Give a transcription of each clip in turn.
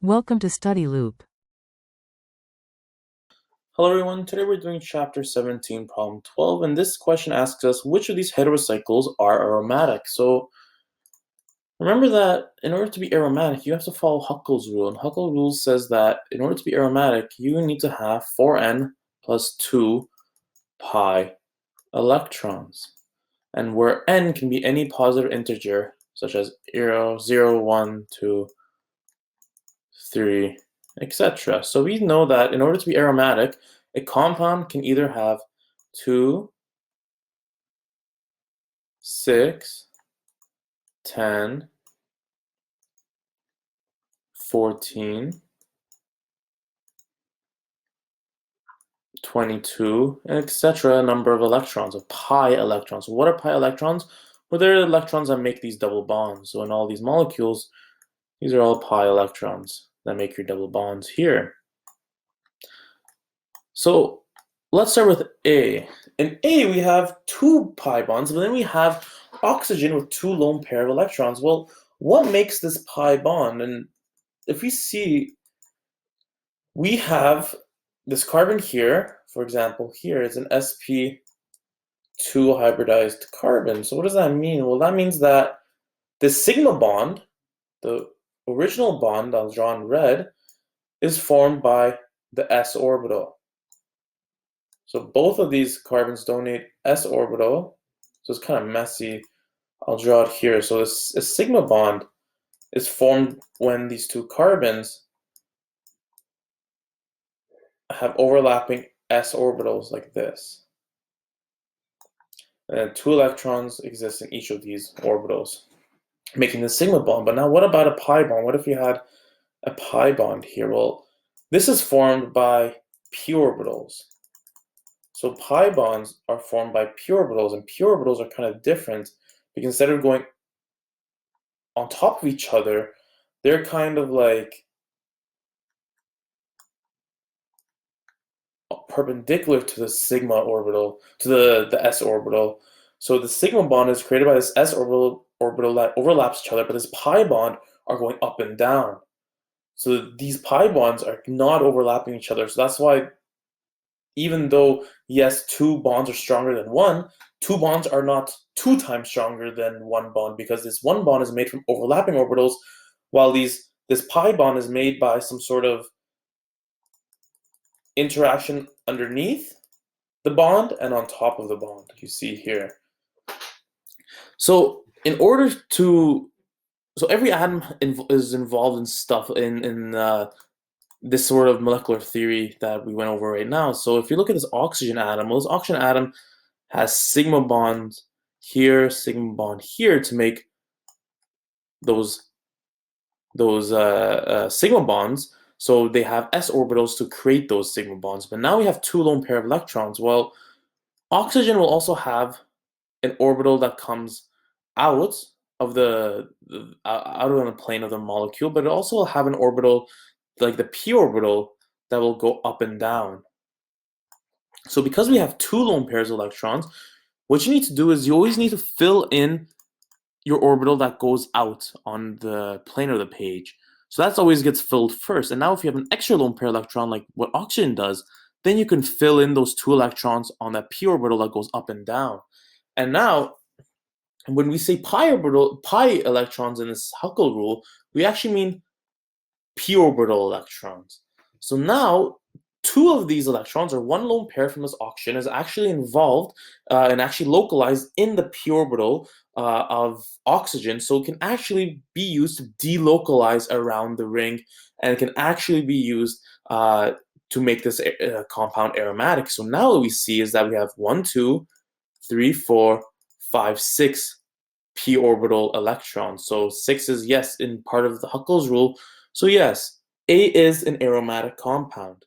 Welcome to Study Loop. Hello everyone, today we're doing chapter 17, problem 12, and this question asks us which of these heterocycles are aromatic. So remember that in order to be aromatic, you have to follow Huckel's rule, and Huckel's rule says that in order to be aromatic, you need to have 4n plus 2 pi electrons. And where n can be any positive integer, such as 0, 1, 2, 3, etc. So we know that in order to be aromatic, a compound can either have 2, 6, 10, 14, 22, and etc. number of electrons, of pi electrons. So what are pi electrons? Well, they're electrons that make these double bonds. So in all these molecules, these are all pi electrons that make your double bonds here. So let's start with A. In A, we have 2 pi bonds, but then we have oxygen with 2 lone pair of electrons. Well, what makes this pi bond? And if we see, we have this carbon here, for example, here is an sp2 hybridized carbon. So what does that mean? Well, that means that this sigma bond, the original bond I'll draw in red, is formed by the s orbital. So both of these carbons donate s orbital. So it's kind of messy. I'll draw it here. So this sigma bond is formed when these two carbons have overlapping s orbitals like this. And 2 electrons exist in each of these orbitals, making the sigma bond. But now what about a pi bond? What if we had a pi bond here? Well, this is formed by p orbitals. So pi bonds are formed by p orbitals, and p orbitals are kind of different because instead of going on top of each other, they're kind of like perpendicular to the sigma orbital, to the s orbital. So the sigma bond is created by this s orbital that overlaps each other, but this pi bond are going up and down. So these pi bonds are not overlapping each other. So that's why even though, yes, 2 bonds are stronger than 1, 2 bonds are not 2 times stronger than 1 bond because this 1 bond is made from overlapping orbitals, while this pi bond is made by some sort of interaction underneath the bond and on top of the bond, you see here. So in order to, so every atom is involved in stuff in this sort of molecular theory that we went over right now. So if you look at this oxygen atom, well, this oxygen atom has sigma bonds here, sigma bond here to make those sigma bonds. So they have s orbitals to create those sigma bonds. But now we have 2 lone pair of electrons. Well, oxygen will also have an orbital that comes out of out of the plane of the molecule, but it also will have an orbital like the p orbital that will go up and down. So because we have 2 lone pairs of electrons, what you need to do is you always need to fill in your orbital that goes out on the plane of the page. So that always gets filled first. And now if you have an extra lone pair electron like what oxygen does, then you can fill in those 2 electrons on that p orbital that goes up and down. And now when we say pi electrons in this Huckel rule, we actually mean p orbital electrons. So now 2 of these electrons, or 1 lone pair from this oxygen, is actually involved and actually localized in the p orbital of oxygen. So it can actually be used to delocalize around the ring, and it can actually be used to make this compound aromatic. So now what we see is that we have 1, 2, 3, 4, 5, 6 p orbital electrons. So 6 is, yes, in part of the Huckel's rule. So yes, A is an aromatic compound.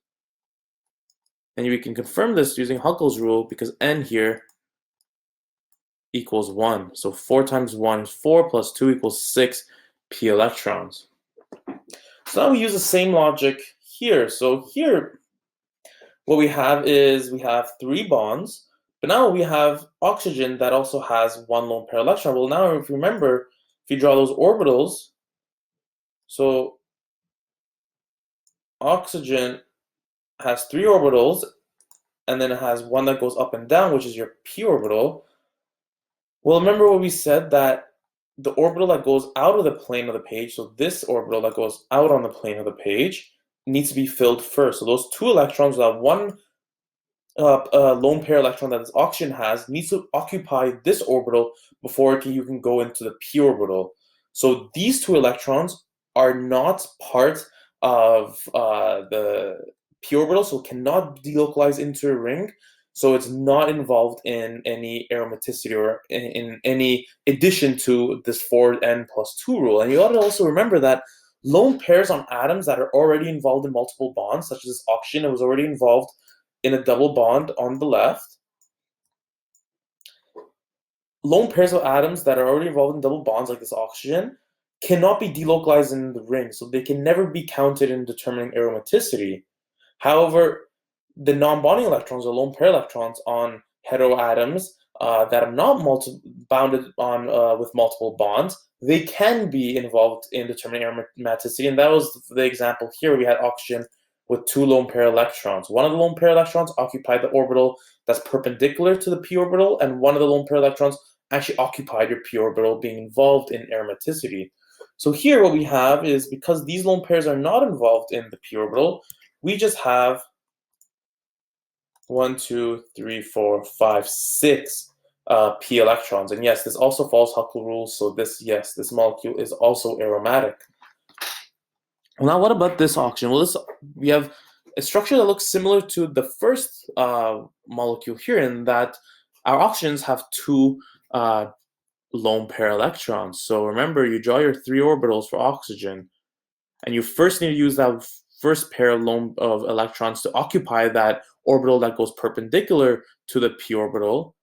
And we can confirm this using Huckel's rule because n here equals 1. So 4 times 1 is 4 plus 2 equals 6 p electrons. So now we use the same logic here. So here, what we have is we have 3 bonds, but now we have oxygen that also has 1 lone pair electron. Well, now if you remember, if you draw those orbitals, so oxygen has 3 orbitals, and then it has one that goes up and down, which is your p orbital. Well, remember what we said, that the orbital that goes out of the plane of the page, so this orbital that goes out on the plane of the page, needs to be filled first. So those 2 electrons, that one lone pair electron that this oxygen has, needs to occupy this orbital before you can go into the p orbital. So these 2 electrons are not part of the p orbital, so cannot delocalize into a ring. So it's not involved in any aromaticity or in any addition to this 4n+2 rule. And you ought to also remember that lone pairs on atoms that are already involved in multiple bonds, such as this oxygen, it was already involved in a double bond on the left. Lone pairs of atoms that are already involved in double bonds, like this oxygen, cannot be delocalized in the ring, so they can never be counted in determining aromaticity. However, the non-bonding electrons, or lone pair electrons on heteroatoms that are not bounded on with multiple bonds, they can be involved in determining aromaticity, and that was the example here. We had oxygen with 2 lone pair electrons. One of the lone pair electrons occupied the orbital that's perpendicular to the p orbital, and one of the lone pair electrons actually occupied your p orbital, being involved in aromaticity. So here what we have is, because these lone pairs are not involved in the p orbital, we just have 1, 2, 3, 4, 5, 6 p electrons. And yes, this also follows Huckel rules, so this molecule is also aromatic. Well, now what about this oxygen? Well, we have a structure that looks similar to the first molecule here, in that our oxygens have 2 lone pair electrons. So remember, you draw your 3 orbitals for oxygen, and you first need to use that first pair of electrons to occupy that orbital that goes perpendicular to the p orbital,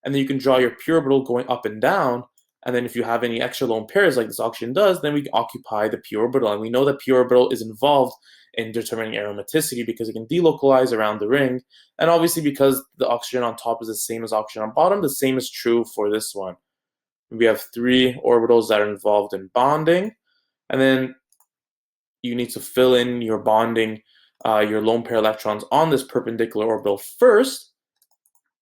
and then you can draw your p orbital going up and down. And then if you have any extra lone pairs like this oxygen does, then we can occupy the p orbital. And we know that p orbital is involved in determining aromaticity because it can delocalize around the ring. And obviously, because the oxygen on top is the same as oxygen on bottom, the same is true for this one. We have 3 orbitals that are involved in bonding. And then you need to fill in your bonding, your lone pair electrons on this perpendicular orbital first.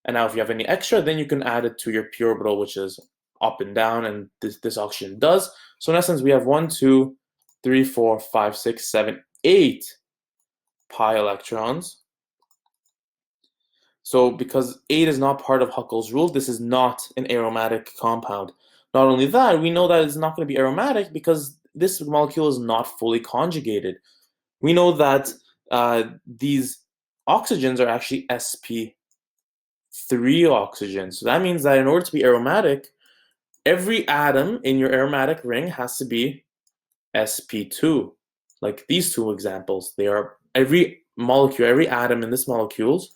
And now if you have any extra, then you can add it to your p orbital, which is up and down, and this oxygen does. So in essence, we have 1, 2, 3, 4, 5, 6, 7, 8 pi electrons. So because 8 is not part of Huckel's rule, this is not an aromatic compound. Not only that, we know that it's not going to be aromatic because this molecule is not fully conjugated. We know that these oxygens are actually sp3 oxygens. So that means that in order to be aromatic, every atom in your aromatic ring has to be sp2. Like these 2 examples, they are every molecule, every atom in this molecules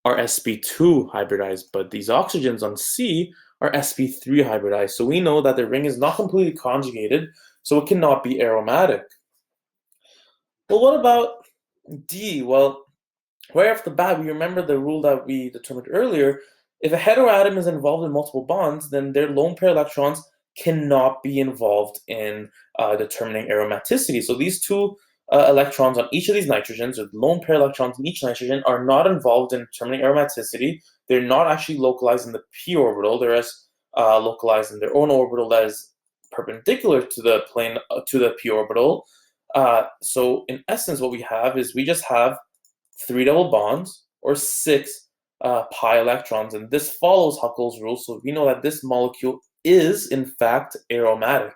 are sp2 hybridized, but these oxygens on C are sp3 hybridized. So we know that the ring is not completely conjugated, so it cannot be aromatic. Well, what about D? Well, right off the bat, we remember the rule that we determined earlier. If a heteroatom is involved in multiple bonds, then their lone pair electrons cannot be involved in determining aromaticity. So these 2 electrons on each of these nitrogens, or lone pair electrons in each nitrogen, are not involved in determining aromaticity. They're not actually localized in the p orbital. They're localized in their own orbital that is perpendicular to the plane to the p orbital. So in essence, what we have is we just have 3 double bonds, or 6 pi electrons, and this follows Huckel's rule, so we know that this molecule is in fact aromatic.